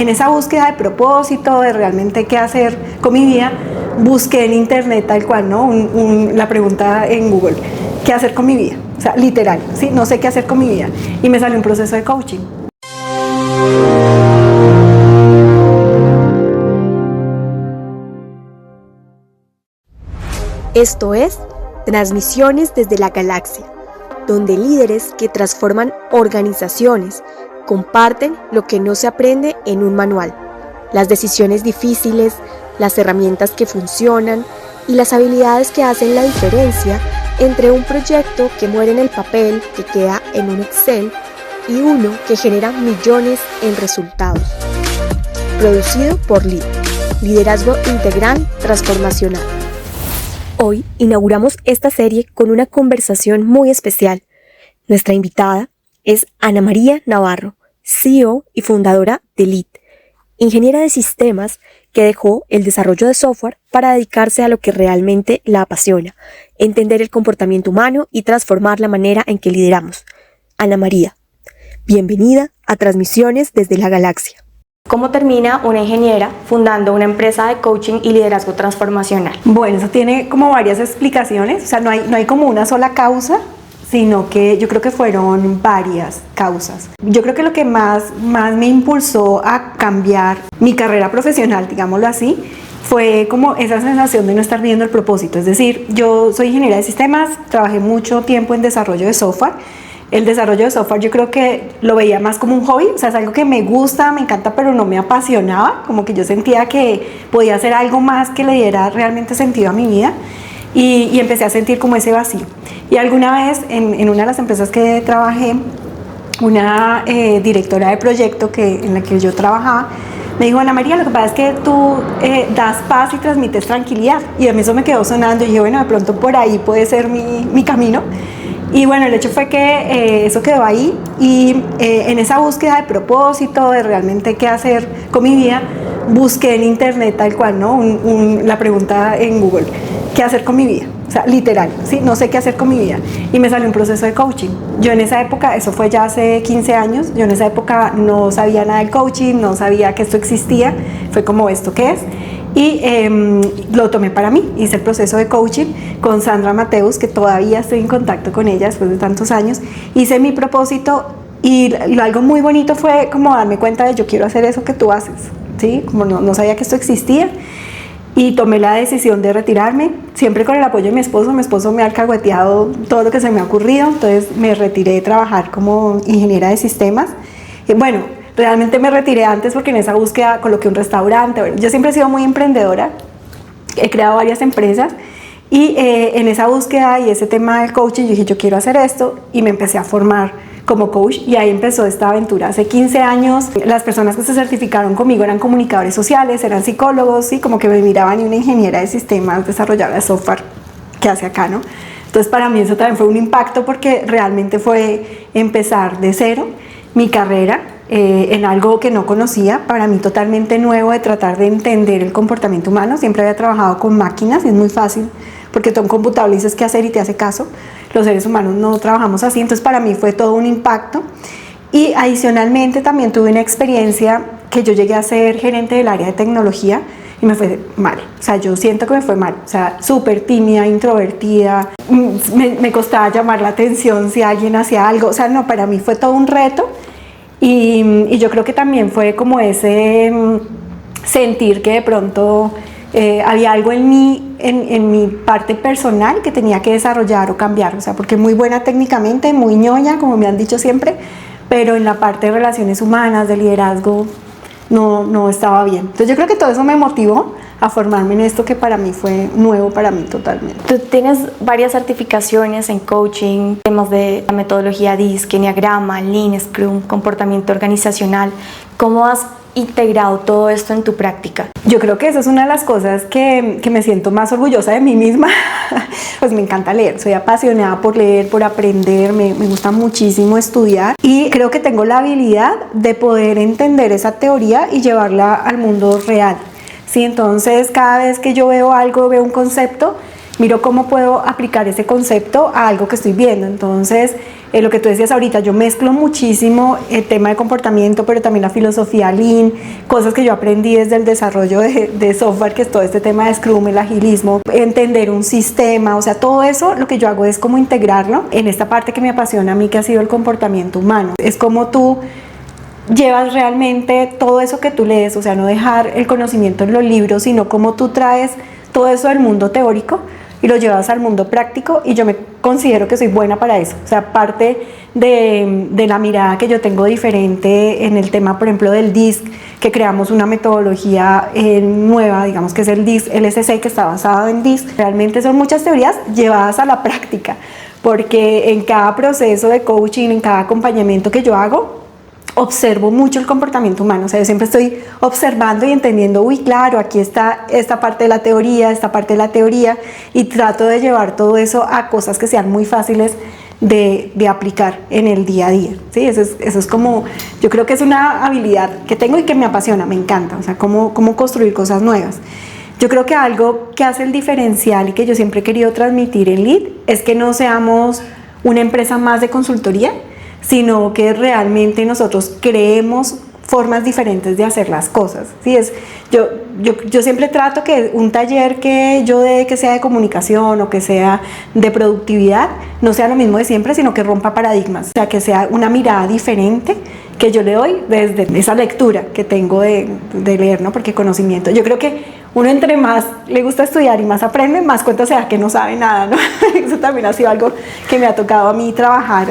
En esa búsqueda de propósito, de realmente qué hacer con mi vida, busqué en internet tal cual, ¿no? La pregunta en Google, ¿qué hacer con mi vida? O sea, literal, ¿sí? No sé qué hacer con mi vida. Y me salió un proceso de coaching. Esto es Transmisiones desde la Galaxia, donde líderes que transforman organizaciones comparten lo que no se aprende en un manual, las decisiones difíciles, las herramientas que funcionan y las habilidades que hacen la diferencia entre un proyecto que muere en el papel, que queda en un Excel, y uno que genera millones en resultados. Producido por LID, Liderazgo Integral Transformacional. Hoy inauguramos esta serie con una conversación muy especial. Nuestra invitada es Ana María Navarro, CEO y fundadora de LID, ingeniera de sistemas que dejó el desarrollo de software para dedicarse a lo que realmente la apasiona, entender el comportamiento humano y transformar la manera en que lideramos. Ana María, bienvenida a Transmisiones desde la Galaxia. ¿Cómo termina una ingeniera fundando una empresa de coaching y liderazgo transformacional? Bueno, eso tiene como varias explicaciones, o sea, no hay como una sola causa, sino que yo creo que fueron varias causas. Yo creo que lo que más me impulsó a cambiar mi carrera profesional, digámoslo así, fue como esa sensación de no estar viendo el propósito. Es decir, yo soy ingeniera de sistemas, trabajé mucho tiempo en desarrollo de software. El desarrollo de software yo creo que lo veía más como un hobby, o sea, es algo que me gusta, me encanta, pero no me apasionaba, como que yo sentía que podía hacer algo más que le diera realmente sentido a mi vida. Y empecé a sentir como ese vacío. Y alguna vez en una de las empresas que trabajé, una directora de proyecto en la que yo trabajaba, me dijo: Ana María, lo que pasa es que tú das paz y transmites tranquilidad. Y a mí eso me quedó sonando y dije, bueno, de pronto por ahí puede ser mi camino. Y bueno, el hecho fue que eso quedó ahí y en esa búsqueda de propósito, de realmente qué hacer con mi vida, busqué en internet tal cual, ¿no? La pregunta en Google, ¿qué hacer con mi vida? O sea, literal, ¿sí? No sé qué hacer con mi vida. Y me salió un proceso de coaching. Yo en esa época, eso fue ya hace 15 años, yo en esa época no sabía nada del coaching, no sabía que esto existía, fue como esto que es. Y lo tomé para mí, hice el proceso de coaching con Sandra Mateus, que todavía estoy en contacto con ella después de tantos años. Hice mi propósito y algo muy bonito fue como darme cuenta de yo quiero hacer eso que tú haces, ¿sí? Como no sabía que esto existía. Y tomé la decisión de retirarme, siempre con el apoyo de mi esposo me ha alcahueteado todo lo que se me ha ocurrido, entonces me retiré de trabajar como ingeniera de sistemas. Y bueno, realmente me retiré antes porque en esa búsqueda coloqué un restaurante. Bueno, yo siempre he sido muy emprendedora, he creado varias empresas y en esa búsqueda y ese tema del coaching yo dije, yo quiero hacer esto y me empecé a formar como coach y ahí empezó esta aventura. Hace 15 años las personas que se certificaron conmigo eran comunicadores sociales, eran psicólogos y como que me miraban y una ingeniera de sistemas, desarrolladora de software, ¿qué hace acá, no? Entonces para mí eso también fue un impacto porque realmente fue empezar de cero mi carrera en algo que no conocía, para mí totalmente nuevo, de tratar de entender el comportamiento humano. Siempre había trabajado con máquinas y es muy fácil porque tú a un computador le dices qué hacer y te hace caso. Los seres humanos no trabajamos así, entonces para mí fue todo un impacto. Y adicionalmente también tuve una experiencia que yo llegué a ser gerente del área de tecnología y me fue mal, o sea, yo siento que me fue mal, o sea, súper tímida, introvertida, me costaba llamar la atención si alguien hacía algo, o sea, no, para mí fue todo un reto. Y yo creo que también fue como ese sentir que de pronto había algo en mí, en mi parte personal que tenía que desarrollar o cambiar, o sea, porque muy buena técnicamente, muy ñoña, como me han dicho siempre, pero en la parte de relaciones humanas, de liderazgo, no estaba bien. Entonces yo creo que todo eso me motivó a formarme en esto que para mí fue nuevo para mí totalmente. Tú tienes varias certificaciones en coaching, temas de la metodología DISC, Enneagrama, Lean, Scrum, comportamiento organizacional. ¿Cómo has integrado todo esto en tu práctica? Yo creo que esa es una de las cosas que me siento más orgullosa de mí misma. Pues me encanta leer, soy apasionada por leer, por aprender, me gusta muchísimo estudiar y creo que tengo la habilidad de poder entender esa teoría y llevarla al mundo real. Sí, entonces cada vez que yo veo algo, veo un concepto, miro cómo puedo aplicar ese concepto a algo que estoy viendo. Entonces lo que tú decías ahorita, yo mezclo muchísimo el tema de comportamiento, pero también la filosofía Lean, cosas que yo aprendí desde el desarrollo de software, que es todo este tema de Scrum, el agilismo, entender un sistema, o sea, todo eso lo que yo hago es como integrarlo en esta parte que me apasiona a mí, que ha sido el comportamiento humano. Es como tú llevas realmente todo eso que tú lees, o sea, no dejar el conocimiento en los libros, sino como tú traes todo eso del mundo teórico y lo llevas al mundo práctico, y yo me considero que soy buena para eso. O sea, parte de la mirada que yo tengo diferente en el tema, por ejemplo, del DISC, que creamos una metodología nueva, digamos que es el DISC LSC, que está basado en DISC. Realmente son muchas teorías llevadas a la práctica, porque en cada proceso de coaching, en cada acompañamiento que yo hago, observo mucho el comportamiento humano. O sea, yo siempre estoy observando y entendiendo, uy, claro, aquí está esta parte de la teoría, esta parte de la teoría, y trato de llevar todo eso a cosas que sean muy fáciles de aplicar en el día a día, ¿sí? Eso es como, yo creo que es una habilidad que tengo y que me apasiona, me encanta, o sea, cómo construir cosas nuevas. Yo creo que algo que hace el diferencial y que yo siempre he querido transmitir en Lead es que no seamos una empresa más de consultoría, sino que realmente nosotros creemos formas diferentes de hacer las cosas, ¿sí? Yo siempre trato que un taller que yo dé, que sea de comunicación o que sea de productividad, no sea lo mismo de siempre, sino que rompa paradigmas, o sea, que sea una mirada diferente que yo le doy desde esa lectura que tengo de leer, ¿no? Porque conocimiento, yo creo que uno entre más le gusta estudiar y más aprende, más cuenta se da que no sabe nada, ¿no? Eso también ha sido algo que me ha tocado a mí trabajar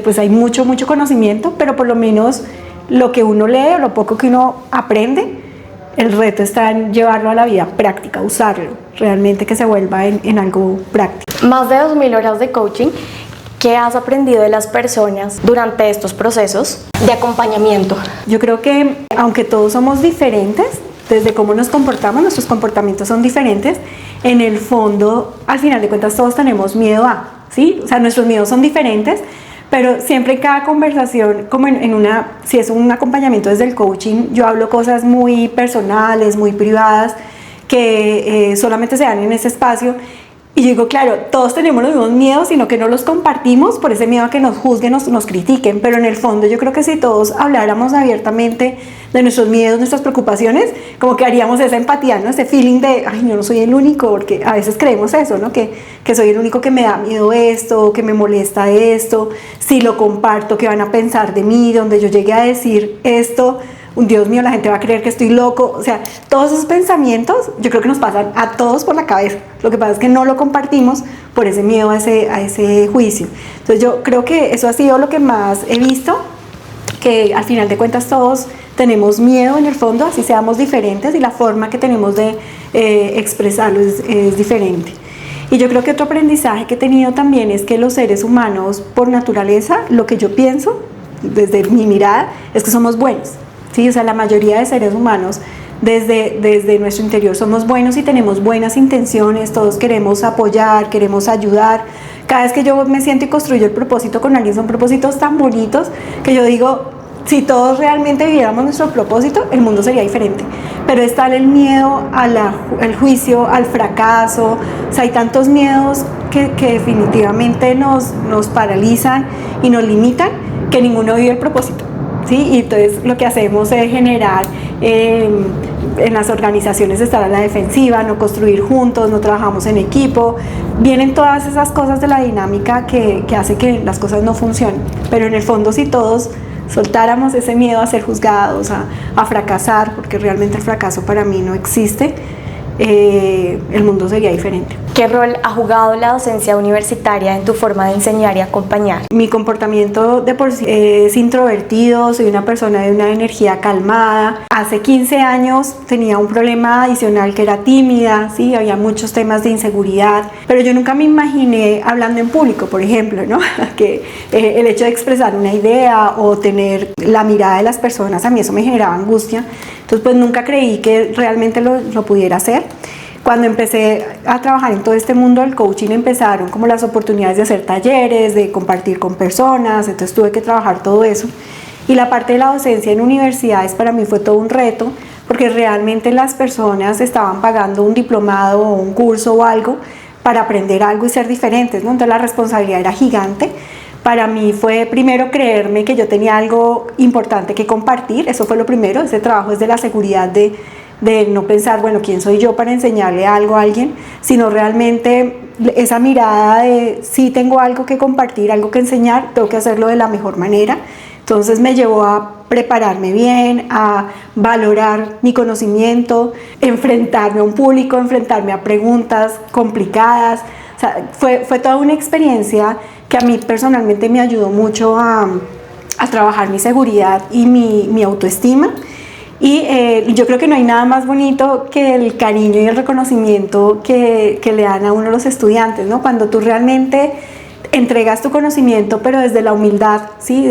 pues hay mucho conocimiento, pero por lo menos lo que uno lee o lo poco que uno aprende, el reto está en llevarlo a la vida práctica, usarlo, realmente que se vuelva en algo práctico. Más de 2000 horas de coaching. ¿Qué has aprendido de las personas durante estos procesos de acompañamiento? Yo creo que aunque todos somos diferentes, desde cómo nos comportamos, nuestros comportamientos son diferentes, en el fondo, al final de cuentas, todos tenemos miedo ¿sí? O sea, nuestros miedos son diferentes, pero siempre en cada conversación, como si es un acompañamiento desde el coaching, yo hablo cosas muy personales, muy privadas, que solamente se dan en ese espacio. Y yo digo, claro, todos tenemos los mismos miedos, sino que no los compartimos por ese miedo a que nos juzguen, nos critiquen, pero en el fondo yo creo que si todos habláramos abiertamente de nuestros miedos, nuestras preocupaciones, como que haríamos esa empatía, ¿no? Ese feeling de, ay, yo no soy el único, porque a veces creemos eso, ¿no? Que soy el único que me da miedo esto, que me molesta esto, si lo comparto, ¿qué van a pensar de mí? Donde yo llegue a decir esto, Dios mío, la gente va a creer que estoy loco. O sea, todos esos pensamientos yo creo que nos pasan a todos por la cabeza. Lo que pasa es que no lo compartimos por ese miedo a ese juicio. Entonces yo creo que eso ha sido lo que más he visto, que al final de cuentas todos tenemos miedo en el fondo, así seamos diferentes, y la forma que tenemos de expresarlo es diferente. Y yo creo que otro aprendizaje que he tenido también es que los seres humanos, por naturaleza, lo que yo pienso desde mi mirada es que somos buenos. Sí, o sea, la mayoría de seres humanos desde nuestro interior somos buenos y tenemos buenas intenciones, todos queremos apoyar, queremos ayudar. Cada vez que yo me siento y construyo el propósito con alguien, son propósitos tan bonitos que yo digo, si todos realmente viviéramos nuestro propósito, el mundo sería diferente. Pero está el miedo al juicio, al fracaso, o sea, hay tantos miedos que definitivamente nos paralizan y nos limitan, que ninguno vive el propósito. ¿Sí? Y entonces lo que hacemos es generar en las organizaciones, estar a la defensiva, no construir juntos, no trabajamos en equipo. Vienen todas esas cosas de la dinámica que hace que las cosas no funcionen. Pero en el fondo, si todos soltáramos ese miedo a ser juzgados, a fracasar, porque realmente el fracaso para mí no existe, el mundo sería diferente. ¿Qué rol ha jugado la docencia universitaria en tu forma de enseñar y acompañar? Mi comportamiento de por sí es introvertido, soy una persona de una energía calmada. Hace 15 años tenía un problema adicional que era tímida, ¿sí? Había muchos temas de inseguridad, pero yo nunca me imaginé hablando en público, por ejemplo, ¿no? Que el hecho de expresar una idea o tener la mirada de las personas, a mí eso me generaba angustia. Entonces pues nunca creí que realmente lo pudiera hacer. Cuando empecé a trabajar en todo este mundo del coaching, empezaron como las oportunidades de hacer talleres, de compartir con personas, entonces tuve que trabajar todo eso. Y la parte de la docencia en universidades para mí fue todo un reto, porque realmente las personas estaban pagando un diplomado o un curso o algo para aprender algo y ser diferentes, ¿no? Entonces la responsabilidad era gigante, Para mí fue primero creerme que yo tenía algo importante que compartir, eso fue lo primero, ese trabajo es de la seguridad de no pensar, bueno, ¿quién soy yo para enseñarle algo a alguien? Sino realmente esa mirada de sí tengo algo que compartir, algo que enseñar, tengo que hacerlo de la mejor manera. Entonces me llevó a prepararme bien, a valorar mi conocimiento, enfrentarme a un público, enfrentarme a preguntas complicadas. O sea, fue toda una experiencia que a mí personalmente me ayudó mucho a trabajar mi seguridad y mi autoestima. Y yo creo que no hay nada más bonito que el cariño y el reconocimiento que le dan a uno los estudiantes, ¿no? Cuando tú realmente entregas tu conocimiento, pero desde la humildad, ¿sí?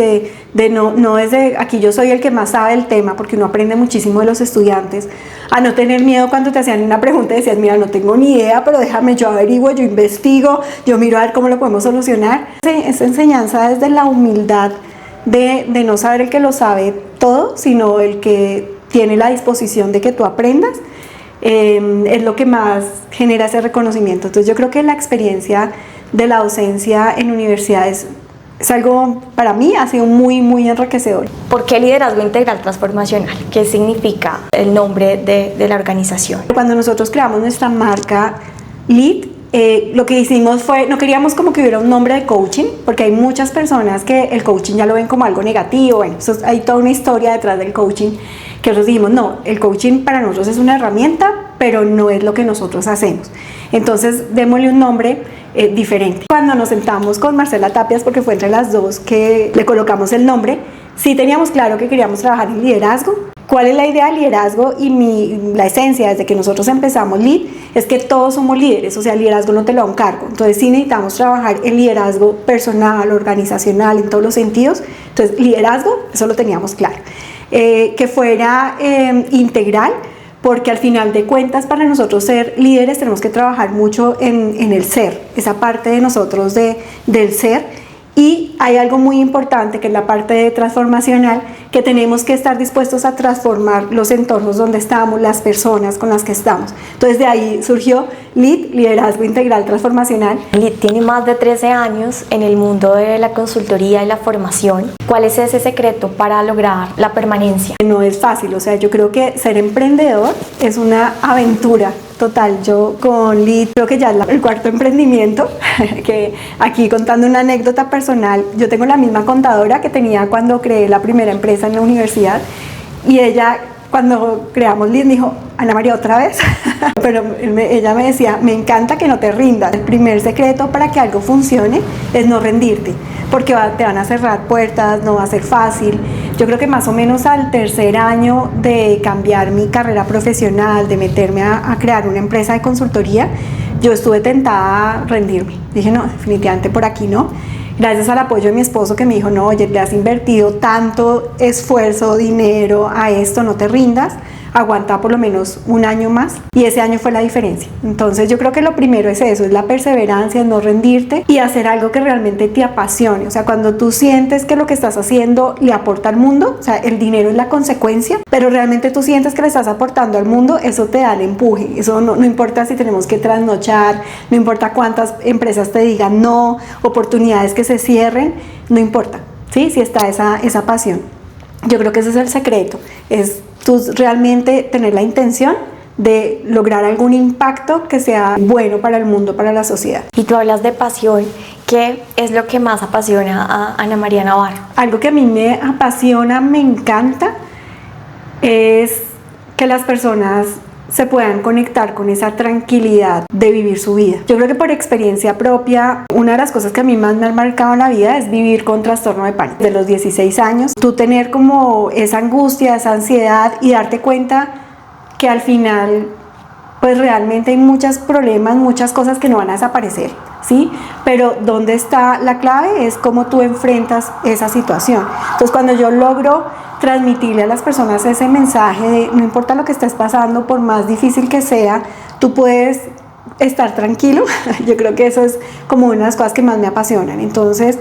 No desde aquí yo soy el que más sabe el tema, porque uno aprende muchísimo de los estudiantes, a no tener miedo cuando te hacían una pregunta y decías, mira, no tengo ni idea, pero déjame, yo averiguo, yo investigo, yo miro a ver cómo lo podemos solucionar. Esa enseñanza desde la humildad de no saber el que lo sabe todo, sino el que tiene la disposición de que tú aprendas, es lo que más genera ese reconocimiento. Entonces yo creo que la experiencia de la docencia en universidades es algo, para mí, ha sido muy, muy enriquecedor. ¿Por qué liderazgo integral transformacional? ¿Qué significa el nombre de la organización? Cuando nosotros creamos nuestra marca LEAD, lo que hicimos fue, no queríamos como que hubiera un nombre de coaching, porque hay muchas personas que el coaching ya lo ven como algo negativo. Bueno, hay toda una historia detrás del coaching, que nosotros dijimos, no, el coaching para nosotros es una herramienta, pero no es lo que nosotros hacemos. Entonces, démosle un nombre diferente. Cuando nos sentamos con Marcela Tapias, porque fue entre las dos que le colocamos el nombre, sí teníamos claro que queríamos trabajar en liderazgo. ¿Cuál es la idea del liderazgo? Y la esencia desde que nosotros empezamos LEAD es que todos somos líderes, o sea, el liderazgo no te lo da un cargo. Entonces sí necesitamos trabajar el liderazgo personal, organizacional, en todos los sentidos. Entonces liderazgo, eso lo teníamos claro. Que fuera integral, porque al final de cuentas para nosotros ser líderes tenemos que trabajar mucho en el ser, esa parte de nosotros del ser. Y hay algo muy importante que es la parte transformacional, que tenemos que estar dispuestos a transformar los entornos donde estamos, las personas con las que estamos. Entonces de ahí surgió LEAD, Liderazgo Integral Transformacional. LEAD tiene más de 13 años en el mundo de la consultoría y la formación. ¿Cuál es ese secreto para lograr la permanencia? No es fácil, o sea, yo creo que ser emprendedor es una aventura total. Yo con LEAD creo que ya es el cuarto emprendimiento, que aquí contando una anécdota personal, yo tengo la misma contadora que tenía cuando creé la primera empresa en la universidad, y ella cuando creamos LEAD me dijo, Ana María, ¿otra vez? Pero ella me decía, me encanta que no te rindas. El primer secreto para que algo funcione es no rendirte, porque te van a cerrar puertas, no va a ser fácil. Yo creo que más o menos al tercer año de cambiar mi carrera profesional, de meterme a crear una empresa de consultoría, yo estuve tentada a rendirme. Dije, no, definitivamente por aquí no. Gracias al apoyo de mi esposo que me dijo, no, oye, le has invertido tanto esfuerzo, dinero a esto, no te rindas, aguanta por lo menos un año más, y ese año fue la diferencia. Entonces yo creo que lo primero es eso, es la perseverancia, no rendirte y hacer algo que realmente te apasione. O sea, cuando tú sientes que lo que estás haciendo le aporta al mundo, o sea, el dinero es la consecuencia, pero realmente tú sientes que le estás aportando al mundo, eso te da el empuje. Eso no importa si tenemos que trasnochar, no importa cuántas empresas te digan no, oportunidades que se cierren, no importa, ¿sí? Si está esa pasión. Yo creo que ese es el secreto, es tú realmente tener la intención de lograr algún impacto que sea bueno para el mundo, para la sociedad. Y tú hablas de pasión, ¿qué es lo que más apasiona a Ana María Navarro? Algo que a mí me apasiona, me encanta, es que las personas se puedan conectar con esa tranquilidad de vivir su vida. Yo creo que por experiencia propia, una de las cosas que a mí más me han marcado en la vida es vivir con trastorno de pánico. De los 16 años, tú tener como esa angustia, esa ansiedad y darte cuenta que al final, pues realmente hay muchos problemas, muchas cosas que no van a desaparecer, ¿sí? Pero ¿dónde está la clave? Es cómo tú enfrentas esa situación. Entonces, cuando yo logro transmitirle a las personas ese mensaje de no importa lo que estés pasando, por más difícil que sea, tú puedes estar tranquilo. Yo creo que eso es como una de las cosas que más me apasionan. Entonces,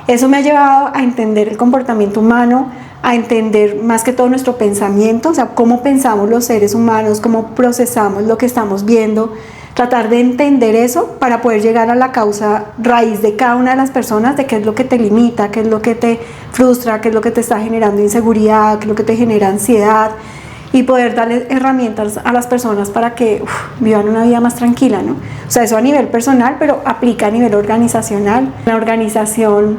eso me ha llevado a entender el comportamiento humano, a entender más que todo nuestro pensamiento, o sea, cómo pensamos los seres humanos, cómo procesamos lo que estamos viendo. tratar de entender eso para poder llegar a la causa raíz de cada una de las personas, de qué es lo que te limita, qué es lo que te frustra, qué es lo que te está generando inseguridad, qué es lo que te genera ansiedad, y poder darle herramientas a las personas para que vivan una vida más tranquila, ¿no? O sea, eso a nivel personal, pero aplica a nivel organizacional. La organización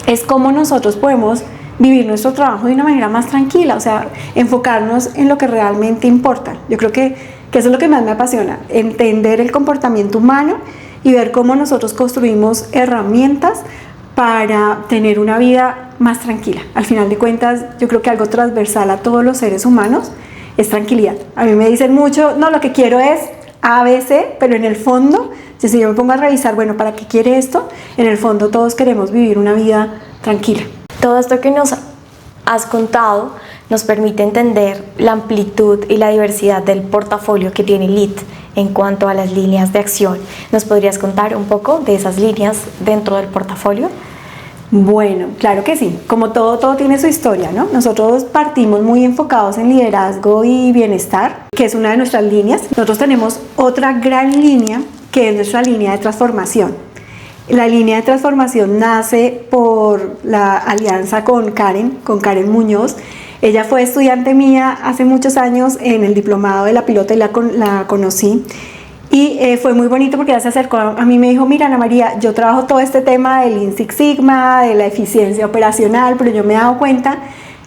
es cómo nosotros podemos vivir nuestro trabajo de una manera más tranquila, o sea, enfocarnos en lo que realmente importa. Yo creo que eso es lo que más me apasiona, entender el comportamiento humano y ver cómo nosotros construimos herramientas para tener una vida más tranquila. Al final de cuentas, yo creo que algo transversal a todos los seres humanos es tranquilidad. A mí me dicen mucho, no, lo que quiero es A, B, C, pero en el fondo, si yo me pongo a revisar, bueno, ¿para qué quiere esto? En el fondo todos queremos vivir una vida tranquila. Todo esto que nos has contado nos permite entender la amplitud y la diversidad del portafolio que tiene LEED en cuanto a las líneas de acción. ¿Nos podrías contar un poco de esas líneas dentro del portafolio? Bueno, claro que sí. Como todo tiene su historia, ¿no? Nosotros partimos muy enfocados en liderazgo y bienestar, que es una de nuestras líneas. Nosotros tenemos otra gran línea, que es nuestra línea de transformación. La línea de transformación nace por la alianza con Karen Muñoz. Ella fue estudiante mía hace muchos años en el diplomado de la pilota y la conocí. Y fue muy bonito porque ella se acercó a mí y me dijo, mira Ana María, yo trabajo todo este tema del Lean Six Sigma, de la eficiencia operacional, pero yo me he dado cuenta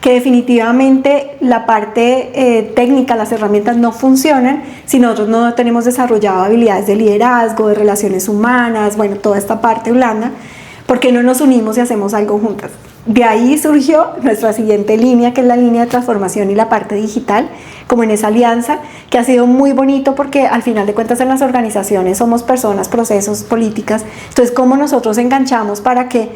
que definitivamente la parte técnica, las herramientas no funcionan si nosotros no tenemos desarrollado habilidades de liderazgo, de relaciones humanas, bueno, toda esta parte blanda. ¿Por qué no nos unimos y hacemos algo juntas? De ahí surgió nuestra siguiente línea, que es la línea de transformación y la parte digital, como en esa alianza, que ha sido muy bonito porque al final de cuentas en las organizaciones somos personas, procesos, políticas. Entonces, ¿cómo nosotros enganchamos para que,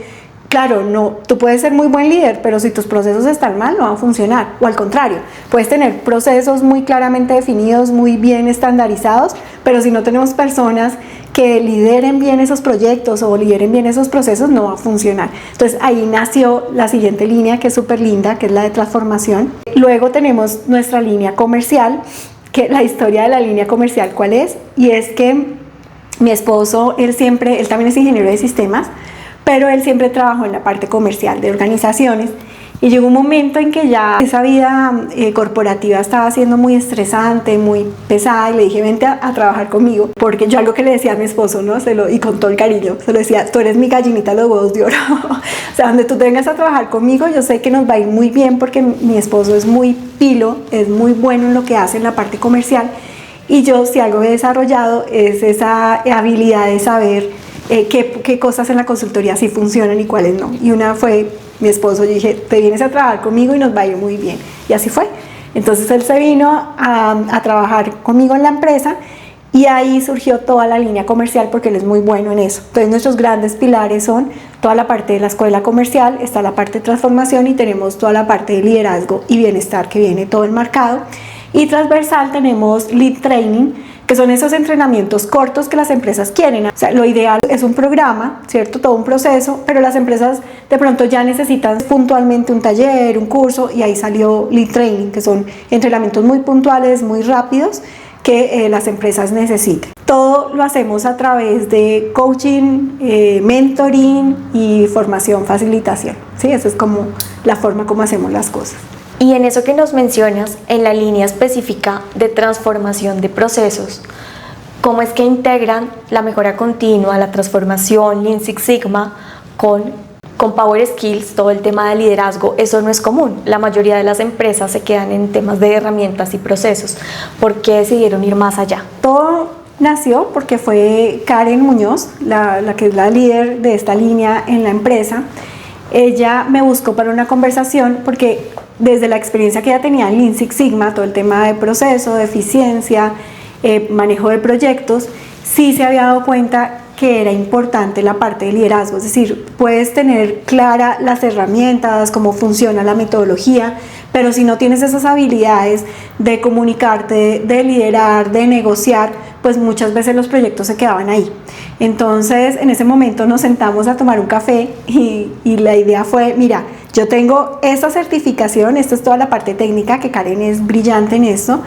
claro, no, tú puedes ser muy buen líder, pero si tus procesos están mal, no van a funcionar? O al contrario, puedes tener procesos muy claramente definidos, muy bien estandarizados, pero si no tenemos personas que lideren bien esos proyectos o lideren bien esos procesos, no va a funcionar. Entonces ahí nació la siguiente línea, que es súper linda, que es la de transformación. Luego tenemos nuestra línea comercial, que la historia de la línea comercial, ¿cuál es? Y es que mi esposo, él también es ingeniero de sistemas, pero él siempre trabajó en la parte comercial de organizaciones. Y llegó un momento en que ya esa vida corporativa estaba siendo muy estresante, muy pesada, y le dije, vente a trabajar conmigo, porque yo algo que le decía a mi esposo, ¿no? Y con todo el cariño, se lo decía, tú eres mi gallinita de los huevos de oro. O sea, donde tú vengas a trabajar conmigo, yo sé que nos va a ir muy bien, porque mi esposo es muy pilo, es muy bueno en lo que hace en la parte comercial, y yo, si algo he desarrollado, es esa habilidad de saber qué cosas en la consultoría sí funcionan y cuáles no. Y una fue mi esposo. Yo dije, te vienes a trabajar conmigo y nos va a ir muy bien. Y así fue. Entonces él se vino a trabajar conmigo en la empresa, y ahí surgió toda la línea comercial porque él es muy bueno en eso. Entonces nuestros grandes pilares son toda la parte de la escuela comercial, está la parte de transformación y tenemos toda la parte de liderazgo y bienestar que viene todo enmarcado. Y transversal tenemos Lead Training, que son esos entrenamientos cortos que las empresas quieren. O sea, lo ideal es un programa, ¿cierto? Todo un proceso, pero las empresas de pronto ya necesitan puntualmente un taller, un curso, y ahí salió Lead Training, que son entrenamientos muy puntuales, muy rápidos, que las empresas necesitan. Todo lo hacemos a través de coaching, mentoring y formación, facilitación. ¿Sí? Esa es como la forma como hacemos las cosas. Y en eso que nos mencionas, en la línea específica de transformación de procesos, ¿cómo es que integran la mejora continua, la transformación, Lean Six Sigma con Power Skills, todo el tema de liderazgo? Eso no es común. La mayoría de las empresas se quedan en temas de herramientas y procesos. ¿Por qué decidieron ir más allá? Todo nació porque fue Karen Muñoz, la que es la líder de esta línea en la empresa. Ella me buscó para una conversación porque desde la experiencia que ella tenía en Lean Six Sigma, todo el tema de proceso, de eficiencia, manejo de proyectos, sí se había dado cuenta que era importante la parte de liderazgo. Es decir, puedes tener clara las herramientas, cómo funciona la metodología, pero si no tienes esas habilidades de comunicarte, de liderar, de negociar, pues muchas veces los proyectos se quedaban ahí. Entonces, en ese momento nos sentamos a tomar un café y la idea fue, mira, yo tengo esta certificación, esto es toda la parte técnica, que Karen es brillante en esto,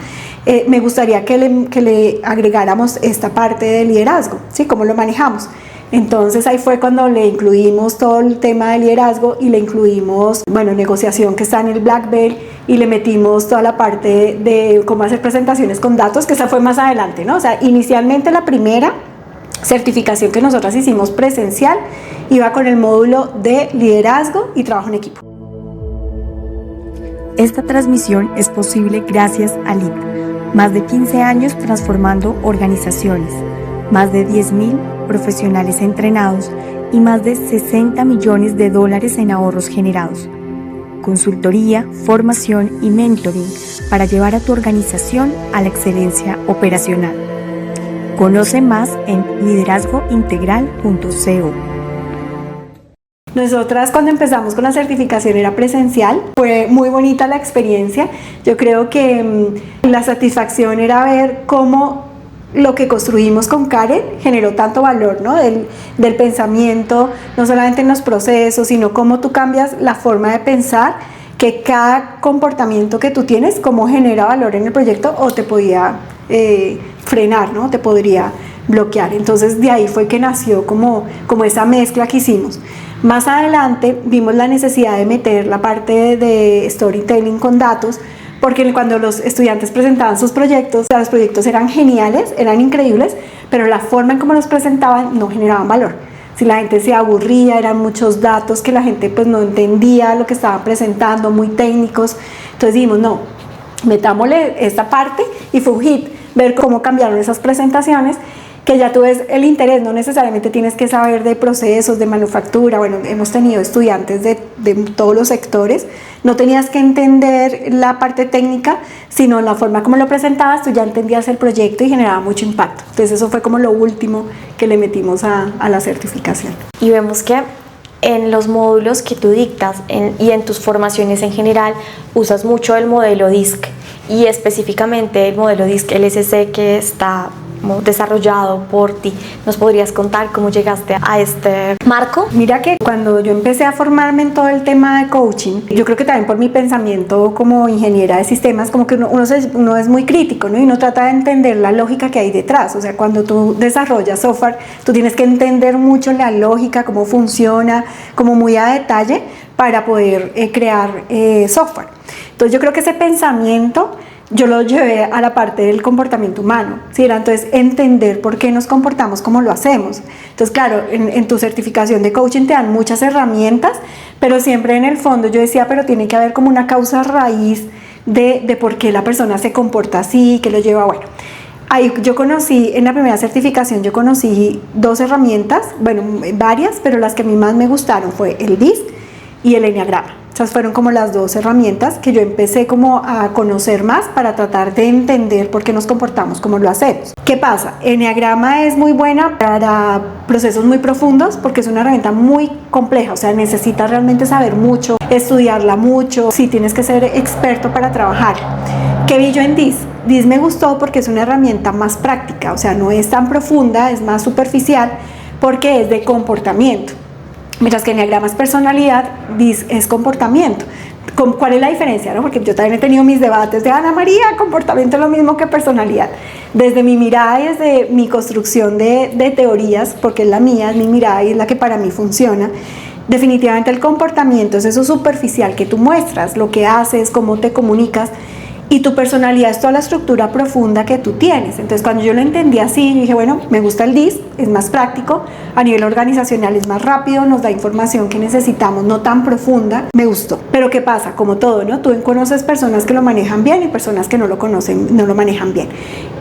me gustaría que le agregáramos esta parte de liderazgo, ¿sí? ¿Cómo lo manejamos? Entonces ahí fue cuando le incluimos todo el tema de liderazgo y le incluimos, bueno, negociación que está en el Black Belt, y le metimos toda la parte de cómo hacer presentaciones con datos, que esa fue más adelante, ¿no? O sea, inicialmente la primera certificación que nosotras hicimos presencial iba con el módulo de liderazgo y trabajo en equipo. Esta transmisión es posible gracias a LEAD, más de 15 años transformando organizaciones, más de 10.000 profesionales entrenados y más de $60 millones en ahorros generados. Consultoría, formación y mentoring para llevar a tu organización a la excelencia operacional. Conoce más en liderazgointegral.co. Nosotras cuando empezamos con la certificación era presencial, fue muy bonita la experiencia. Yo creo que la satisfacción era ver cómo lo que construimos con Karen generó tanto valor, ¿no? Del pensamiento, no solamente en los procesos, sino cómo tú cambias la forma de pensar, que cada comportamiento que tú tienes, cómo genera valor en el proyecto o te podía frenar, ¿no? Te podría bloquear. Entonces de ahí fue que nació como esa mezcla que hicimos. Más adelante vimos la necesidad de meter la parte de storytelling con datos, porque cuando los estudiantes presentaban sus proyectos, o sea, los proyectos eran geniales, eran increíbles, pero la forma en cómo los presentaban no generaban valor. Si la gente se aburría, eran muchos datos que la gente pues no entendía lo que estaban presentando, muy técnicos. Entonces dijimos, no, metámosle esta parte, y fue un hit ver cómo cambiaron esas presentaciones, que ya tú ves el interés, no necesariamente tienes que saber de procesos, de manufactura. Bueno, hemos tenido estudiantes de todos los sectores, no tenías que entender la parte técnica, sino la forma como lo presentabas, tú ya entendías el proyecto y generaba mucho impacto. Entonces eso fue como lo último que le metimos a la certificación. Y vemos que en los módulos que tú dictas y en tus formaciones en general usas mucho el modelo DISC, y específicamente el modelo DISC LSC que está desarrollado por ti. ¿Nos podrías contar cómo llegaste a este marco? Mira que cuando yo empecé a formarme en todo el tema de coaching, yo creo que también por mi pensamiento como ingeniera de sistemas, como que uno es muy crítico, ¿no? Y uno trata de entender la lógica que hay detrás. O sea, cuando tú desarrollas software, tú tienes que entender mucho la lógica, cómo funciona, como muy a detalle para poder crear software. Entonces yo creo que ese pensamiento yo lo llevé a la parte del comportamiento humano, ¿sí? Era entonces entender por qué nos comportamos como lo hacemos. Entonces, claro, en tu certificación de coaching te dan muchas herramientas, pero siempre en el fondo yo decía, pero tiene que haber como una causa raíz de por qué la persona se comporta así, que lo lleva, bueno. Ahí yo conocí, en la primera certificación yo conocí 2 herramientas, bueno, varias, pero las que a mí más me gustaron fue el DISC y el Enneagrama. Esas fueron como las 2 herramientas que yo empecé como a conocer más para tratar de entender por qué nos comportamos como lo hacemos. ¿Qué pasa? Enneagrama es muy buena para procesos muy profundos porque es una herramienta muy compleja, o sea, necesitas realmente saber mucho, estudiarla mucho, sí, tienes que ser experto para trabajar. ¿Qué vi yo en DISC? DISC me gustó porque es una herramienta más práctica, o sea, no es tan profunda, es más superficial porque es de comportamiento. Mientras que Enneagrama es personalidad, DISC es comportamiento. ¿Cuál es la diferencia? ¿No? Porque yo también he tenido mis debates de Ana María, comportamiento es lo mismo que personalidad. Desde mi mirada y desde mi construcción de teorías, porque es la mía, es mi mirada y es la que para mí funciona, definitivamente el comportamiento es eso superficial que tú muestras, lo que haces, cómo te comunicas, y tu personalidad es toda la estructura profunda que tú tienes. Entonces cuando yo lo entendí así, yo dije, bueno, me gusta el DISC, es más práctico, a nivel organizacional es más rápido, nos da información que necesitamos, no tan profunda, me gustó. Pero ¿qué pasa? Como todo, ¿no? Tú conoces personas que lo manejan bien y personas que no lo conocen, no lo manejan bien.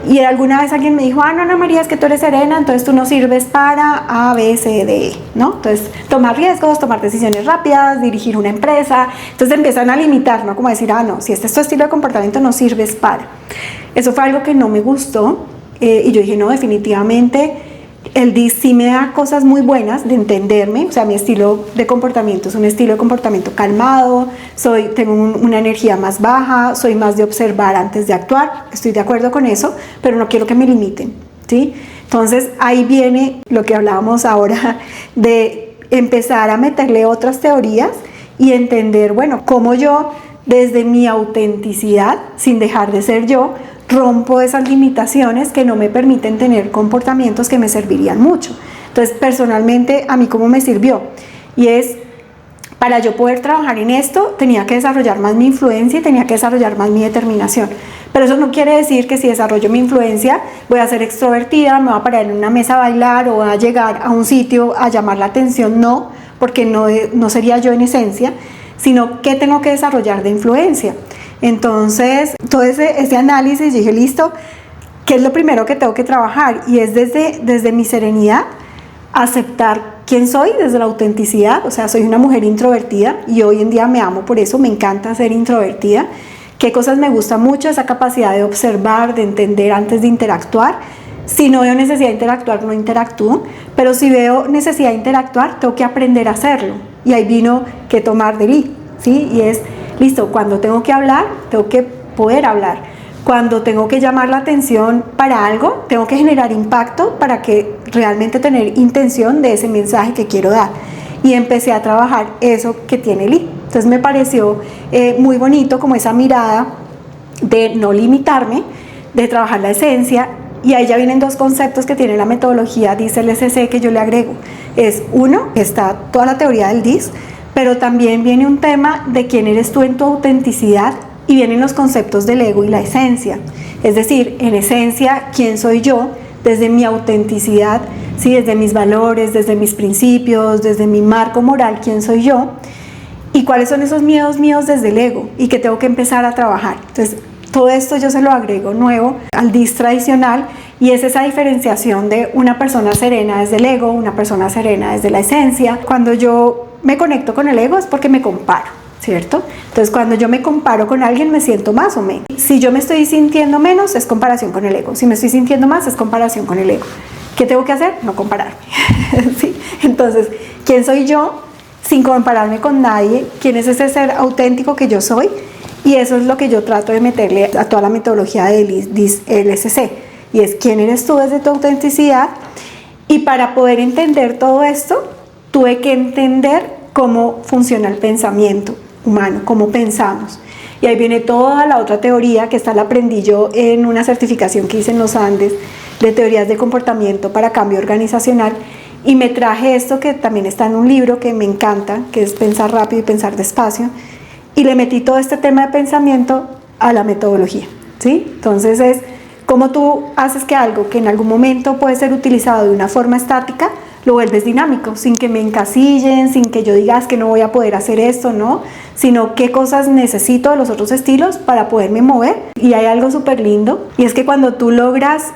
Y alguna vez alguien me dijo, no, Ana María, es que tú eres serena, entonces tú no sirves para A, B, C, D, E, ¿no? Entonces, tomar riesgos, tomar decisiones rápidas, dirigir una empresa, entonces empiezan a limitar, ¿no? Como decir, no, si este es tu estilo de comportamiento, no sirves para. Eso fue algo que no me gustó, y yo dije, no, definitivamente el DISC sí me da cosas muy buenas de entenderme, o sea, mi estilo de comportamiento es un estilo de comportamiento calmado, tengo una energía más baja, soy más de observar antes de actuar, estoy de acuerdo con eso, pero no quiero que me limiten, ¿sí? Entonces ahí viene lo que hablábamos ahora de empezar a meterle otras teorías y entender, bueno, cómo yo desde mi autenticidad, sin dejar de ser yo, rompo esas limitaciones que no me permiten tener comportamientos que me servirían mucho. Entonces, personalmente, a mí cómo me sirvió, y es, para yo poder trabajar en esto, tenía que desarrollar más mi influencia y tenía que desarrollar más mi determinación. Pero eso no quiere decir que si desarrollo mi influencia voy a ser extrovertida, me voy a parar en una mesa a bailar o a llegar a un sitio a llamar la atención, no, porque no sería yo en esencia, sino que tengo que desarrollar de influencia. Entonces, todo ese análisis, dije, listo, ¿qué es lo primero que tengo que trabajar? Y es desde mi serenidad, aceptar quién soy, desde la autenticidad. O sea, soy una mujer introvertida y hoy en día me amo por eso, me encanta ser introvertida. ¿Qué cosas me gusta mucho? Esa capacidad de observar, de entender antes de interactuar. Si no veo necesidad de interactuar, no interactúo, pero si veo necesidad de interactuar, tengo que aprender a hacerlo. Y ahí vino que tomar de mí, ¿sí? Y es, listo, cuando tengo que hablar, tengo que poder hablar. Cuando tengo que llamar la atención para algo, tengo que generar impacto para que realmente tener intención de ese mensaje que quiero dar. Y empecé a trabajar eso que tiene Lee. Entonces me pareció muy bonito como esa mirada de no limitarme, de trabajar la esencia. Y ahí ya vienen dos conceptos que tiene la metodología DISC-LSC que yo le agrego. Es uno, está toda la teoría del DISC, pero también viene un tema de quién eres tú en tu autenticidad, y vienen los conceptos del ego y la esencia. Es decir, en esencia, ¿quién soy yo? Desde mi autenticidad, ¿sí? Desde mis valores, desde mis principios, desde mi marco moral, ¿quién soy yo? Y cuáles son esos miedos míos desde el ego y que tengo que empezar a trabajar. Entonces, todo esto yo se lo agrego nuevo al DISC tradicional, y es esa diferenciación de una persona serena desde el ego, una persona serena desde la esencia. Cuando yo me conecto con el ego es porque me comparo, ¿cierto? Entonces, cuando yo me comparo con alguien, me siento más o menos. Si yo me estoy sintiendo menos, es comparación con el ego. Si me estoy sintiendo más, es comparación con el ego. ¿Qué tengo que hacer? No compararme. ¿Sí? Entonces, ¿quién soy yo sin compararme con nadie? ¿Quién es ese ser auténtico que yo soy? Y eso es lo que yo trato de meterle a toda la metodología de DISC-LSC. Y es, ¿quién eres tú desde tu autenticidad? Y para poder entender todo esto, tuve que entender cómo funciona el pensamiento humano, cómo pensamos. Y ahí viene toda la otra teoría, que esta la aprendí yo en una certificación que hice en los Andes, de teorías de comportamiento para cambio organizacional, y me traje esto que también está en un libro que me encanta, que es Pensar rápido y pensar despacio, y le metí todo este tema de pensamiento a la metodología, ¿sí? Entonces es cómo tú haces que algo que en algún momento puede ser utilizado de una forma estática, lo vuelves dinámico, sin que me encasillen, sin que yo diga que no voy a poder hacer esto, ¿no? Sino qué cosas necesito de los otros estilos para poderme mover. Y hay algo súper lindo, y es que cuando tú logras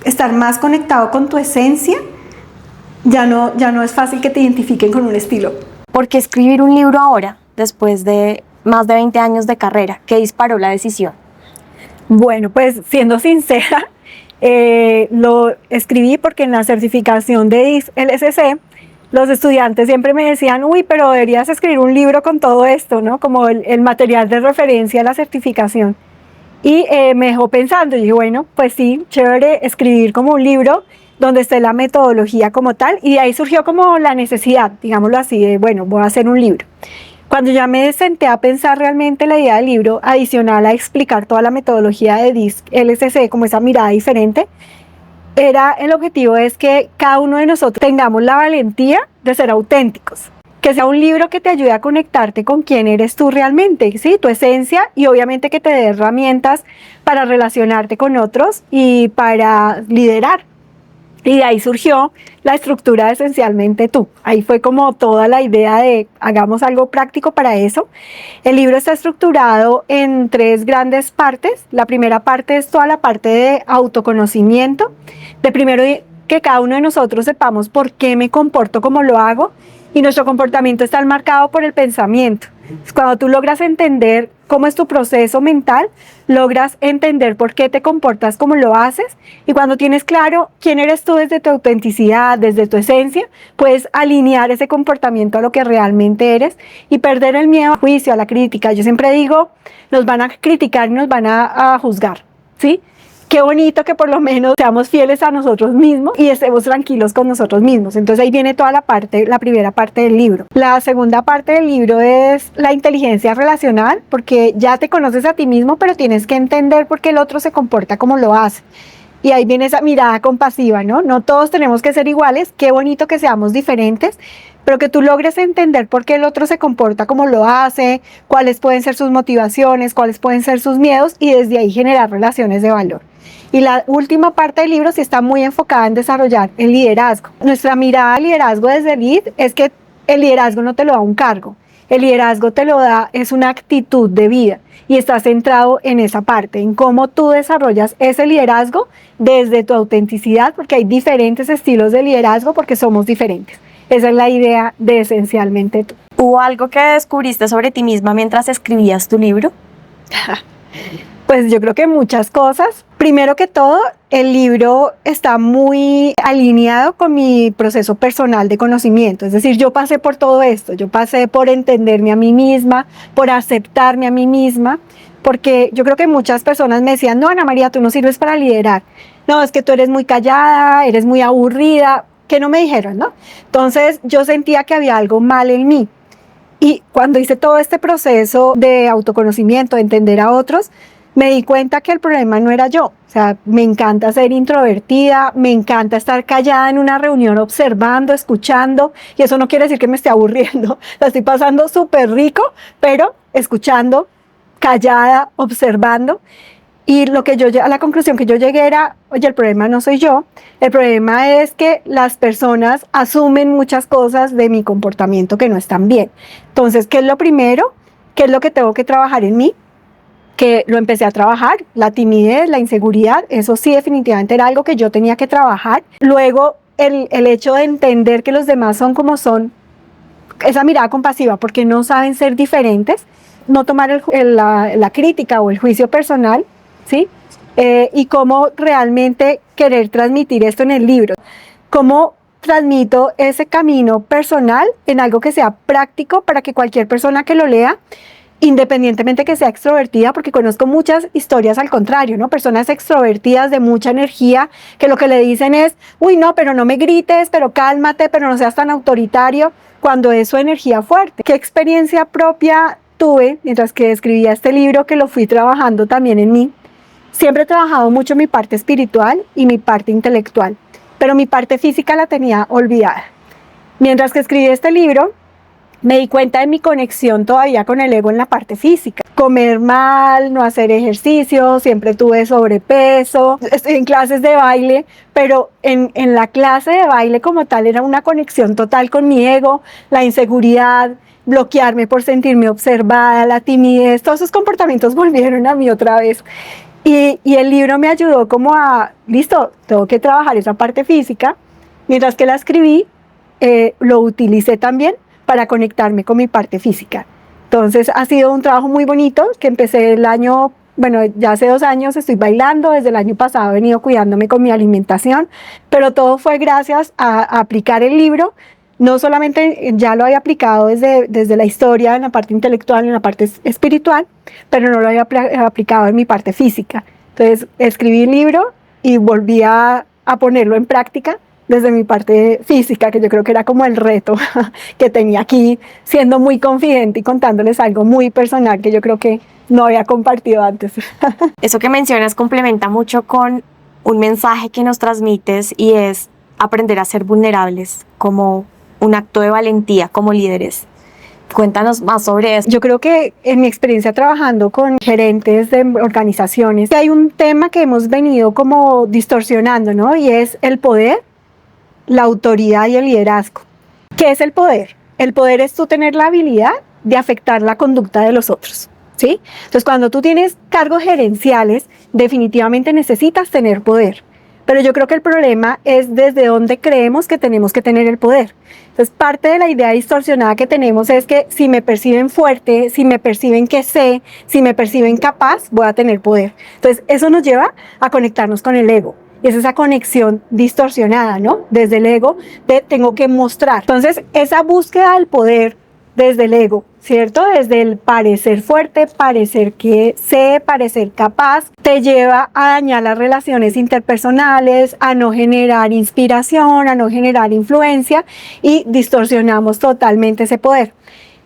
estar más conectado con tu esencia, ya no es fácil que te identifiquen con un estilo. ¿Por qué escribir un libro ahora, después de más de 20 años de carrera? ¿Qué disparó la decisión? Bueno, pues siendo sincera, lo escribí porque en la certificación de DISC-LSC los estudiantes siempre me decían, uy, pero deberías escribir un libro con todo esto, ¿no? Como el material de referencia a la certificación. Y me dejó pensando, y dije, bueno, pues sí, chévere escribir como un libro donde esté la metodología como tal, y de ahí surgió como la necesidad, digámoslo así, de, bueno, voy a hacer un libro. Cuando ya me senté a pensar realmente la idea del libro, adicional a explicar toda la metodología de DISC-LSC, como esa mirada diferente, el objetivo es que cada uno de nosotros tengamos la valentía de ser auténticos. Que sea un libro que te ayude a conectarte con quién eres tú realmente, ¿sí? Tu esencia, y obviamente que te dé herramientas para relacionarte con otros y para liderar. Y de ahí surgió la estructura de Esencialmente Tú. Ahí fue como toda la idea de hagamos algo práctico para eso. El libro está estructurado en 3 grandes partes. La primera parte es toda la parte de autoconocimiento. De primero que cada uno de nosotros sepamos por qué me comporto como lo hago. Y nuestro comportamiento está marcado por el pensamiento. Cuando tú logras entender cómo es tu proceso mental, logras entender por qué te comportas como lo haces, y cuando tienes claro quién eres tú desde tu autenticidad, desde tu esencia, puedes alinear ese comportamiento a lo que realmente eres y perder el miedo al juicio, a la crítica. Yo siempre digo, nos van a criticar y nos van a juzgar, ¿sí? qué bonito que por lo menos seamos fieles a nosotros mismos y estemos tranquilos con nosotros mismos. Entonces ahí viene toda la primera parte del libro. La segunda parte del libro es la inteligencia relacional, porque ya te conoces a ti mismo, pero tienes que entender por qué el otro se comporta como lo hace. Y ahí viene esa mirada compasiva, ¿no? No todos tenemos que ser iguales, qué bonito que seamos diferentes, pero que tú logres entender por qué el otro se comporta como lo hace, cuáles pueden ser sus motivaciones, cuáles pueden ser sus miedos, y desde ahí generar relaciones de valor. Y la última parte del libro sí está muy enfocada en desarrollar el liderazgo. Nuestra mirada al liderazgo desde Lead es que el liderazgo no te lo da un cargo, el liderazgo te lo da, es una actitud de vida, y está centrado en esa parte, en cómo tú desarrollas ese liderazgo desde tu autenticidad, porque hay diferentes estilos de liderazgo porque somos diferentes. Esa es la idea de Esencialmente Tú. ¿Hubo algo que descubriste sobre ti misma mientras escribías tu libro? Pues yo creo que muchas cosas. Primero que todo, el libro está muy alineado con mi proceso personal de conocimiento. Es decir, yo pasé por todo esto. Yo pasé por entenderme a mí misma, por aceptarme a mí misma, porque yo creo que muchas personas me decían, no, Ana María, tú no sirves para liderar. No, es que tú eres muy callada, eres muy aburrida. Que no me dijeron, ¿no? Entonces yo sentía que había algo mal en mí. Y cuando hice todo este proceso de autoconocimiento, de entender a otros, me di cuenta que el problema no era yo. O sea, me encanta ser introvertida, me encanta estar callada en una reunión observando, escuchando, y eso no quiere decir que me esté aburriendo. La estoy pasando súper rico, pero escuchando, callada, observando. Y a la conclusión que yo llegué era, oye, el problema no soy yo, el problema es que las personas asumen muchas cosas de mi comportamiento que no están bien. Entonces, ¿qué es lo primero? ¿Qué es lo que tengo que trabajar en mí? Que lo empecé a trabajar, la timidez, la inseguridad, eso sí definitivamente era algo que yo tenía que trabajar. Luego, el hecho de entender que los demás son como son, esa mirada compasiva, porque no saben ser diferentes, no tomar la crítica o el juicio personal, ¿sí? Y cómo realmente querer transmitir esto en el libro. Cómo transmito ese camino personal en algo que sea práctico para que cualquier persona que lo lea, independientemente que sea extrovertida, porque conozco muchas historias al contrario, ¿no? Personas extrovertidas de mucha energía que lo que le dicen es, uy, no, pero no me grites, pero cálmate, pero no seas tan autoritario, cuando es su energía fuerte. ¿Qué experiencia propia tuve mientras que escribía este libro, que lo fui trabajando también en mí? Siempre he trabajado mucho mi parte espiritual y mi parte intelectual, pero mi parte física la tenía olvidada. Mientras que escribí este libro, me di cuenta de mi conexión todavía con el ego en la parte física. Comer mal, no hacer ejercicio, siempre tuve sobrepeso. Estoy en clases de baile, pero en la clase de baile como tal era una conexión total con mi ego, la inseguridad, bloquearme por sentirme observada, la timidez, todos esos comportamientos volvieron a mí otra vez. Y el libro me ayudó como a, listo, tengo que trabajar esa parte física. Mientras que la escribí, lo utilicé también para conectarme con mi parte física. Entonces ha sido un trabajo muy bonito que empecé el año, bueno, ya hace 2 años estoy bailando, desde el año pasado he venido cuidándome con mi alimentación, pero todo fue gracias a aplicar el libro. No solamente ya lo había aplicado desde la historia, en la parte intelectual, en la parte espiritual, pero no lo había aplicado en mi parte física. Entonces escribí el libro y volví a ponerlo en práctica desde mi parte física, que yo creo que era como el reto que tenía aquí, siendo muy confidente y contándoles algo muy personal que yo creo que no había compartido antes. Eso que mencionas complementa mucho con un mensaje que nos transmites, y es aprender a ser vulnerables como un acto de valentía como líderes. Cuéntanos más sobre eso. Yo creo que en mi experiencia trabajando con gerentes de organizaciones, hay un tema que hemos venido como distorsionando, ¿no? Y es el poder, la autoridad y el liderazgo. ¿Qué es el poder? El poder es tú tener la habilidad de afectar la conducta de los otros, ¿sí? Entonces, cuando tú tienes cargos gerenciales, definitivamente necesitas tener poder. Pero yo creo que el problema es desde dónde creemos que tenemos que tener el poder. Entonces, parte de la idea distorsionada que tenemos es que si me perciben fuerte, si me perciben que sé, si me perciben capaz, voy a tener poder. Entonces, eso nos lleva a conectarnos con el ego. Y es esa conexión distorsionada, ¿no? Desde el ego, de tengo que mostrar. Entonces, esa búsqueda del poder desde el ego ¿cierto? Desde el parecer fuerte, parecer que sé, parecer capaz, te lleva a dañar las relaciones interpersonales, a no generar inspiración, a no generar influencia y distorsionamos totalmente ese poder.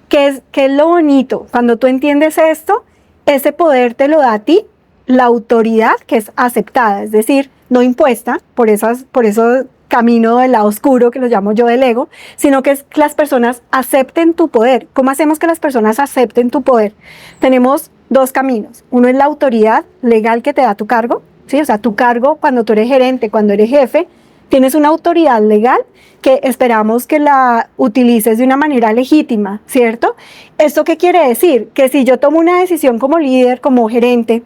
¿Qué es lo bonito? Cuando tú entiendes esto, ese poder te lo da a ti la autoridad que es aceptada, es decir, no impuesta por eso camino del lado oscuro que lo llamo yo del ego, sino que es que las personas acepten tu poder. ¿Cómo hacemos que las personas acepten tu poder? Tenemos dos caminos. Uno es la autoridad legal que te da tu cargo, ¿sí? O sea, tu cargo cuando tú eres gerente, cuando eres jefe, tienes una autoridad legal que esperamos que la utilices de una manera legítima, ¿cierto? ¿Esto qué quiere decir? Que si yo tomo una decisión como líder, como gerente,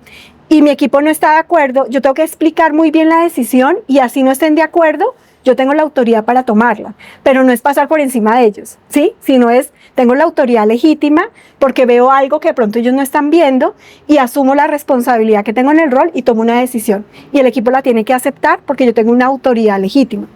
y mi equipo no está de acuerdo, yo tengo que explicar muy bien la decisión y así no estén de acuerdo, yo tengo la autoridad para tomarla, pero no es pasar por encima de ellos, ¿sí? Sino tengo la autoridad legítima porque veo algo que de pronto ellos no están viendo y asumo la responsabilidad que tengo en el rol y tomo una decisión. Y el equipo la tiene que aceptar porque yo tengo una autoridad legítima.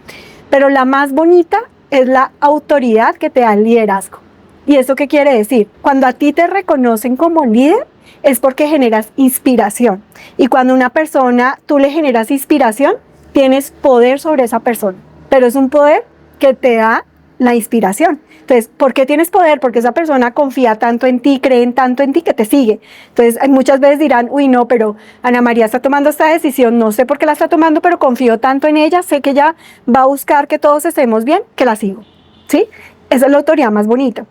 Pero la más bonita es la autoridad que te da el liderazgo. ¿Y eso qué quiere decir? Cuando a ti te reconocen como líder, es porque generas inspiración. Y cuando una persona, tú le generas inspiración, tienes poder sobre esa persona, pero es un poder que te da la inspiración. Entonces, ¿por qué tienes poder? Porque esa persona confía tanto en ti, creen tanto en ti que te sigue. Entonces, muchas veces dirán, uy, no, pero Ana María está tomando esta decisión, no sé por qué la está tomando, pero confío tanto en ella, sé que ella va a buscar que todos estemos bien, que la sigo, ¿sí? Esa es la autoridad más bonita.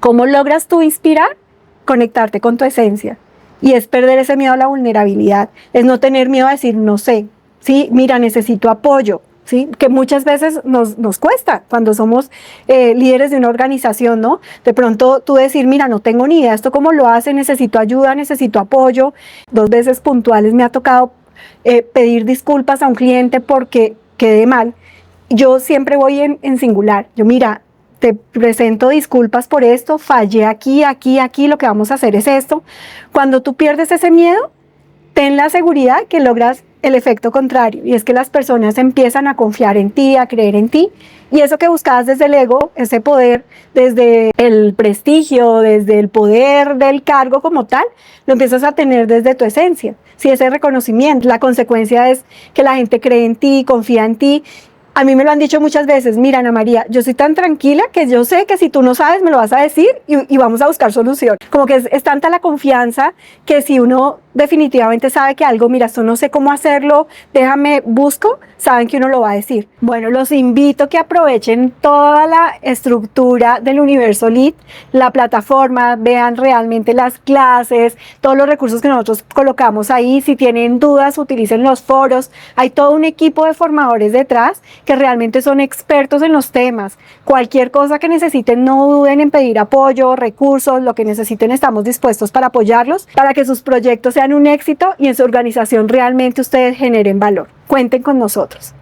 ¿Cómo logras tú inspirar? Conectarte con tu esencia. Y es perder ese miedo a la vulnerabilidad, es no tener miedo a decir, no sé, sí, mira, necesito apoyo, ¿sí? Que muchas veces nos cuesta cuando somos líderes de una organización, ¿no? De pronto tú decir, mira, no tengo ni idea, esto cómo lo hace, necesito ayuda, necesito apoyo. 2 veces puntuales me ha tocado pedir disculpas a un cliente porque quedé mal. Yo siempre voy en singular, yo mira, te presento disculpas por esto, fallé aquí, lo que vamos a hacer es esto. Cuando tú pierdes ese miedo, ten la seguridad que logras el efecto contrario, y es que las personas empiezan a confiar en ti, a creer en ti, y eso que buscabas desde el ego, ese poder, desde el prestigio, desde el poder del cargo como tal, lo empiezas a tener desde tu esencia, sí, ese reconocimiento. La consecuencia es que la gente cree en ti, confía en ti. A mí me lo han dicho muchas veces, mira Ana María, yo soy tan tranquila que yo sé que si tú no sabes me lo vas a decir y vamos a buscar solución. Como que es tanta la confianza que si uno definitivamente sabe que algo, mira, esto no sé cómo hacerlo, déjame, busco, saben que uno lo va a decir. Bueno, los invito a que aprovechen toda la estructura del Universo Lead, la plataforma, vean realmente las clases, todos los recursos que nosotros colocamos ahí. Si tienen dudas, utilicen los foros. Hay todo un equipo de formadores detrás que realmente son expertos en los temas. Cualquier cosa que necesiten, no duden en pedir apoyo, recursos, lo que necesiten, estamos dispuestos para apoyarlos, para que sus proyectos sean un éxito y en su organización realmente ustedes generen valor. Cuenten con nosotros.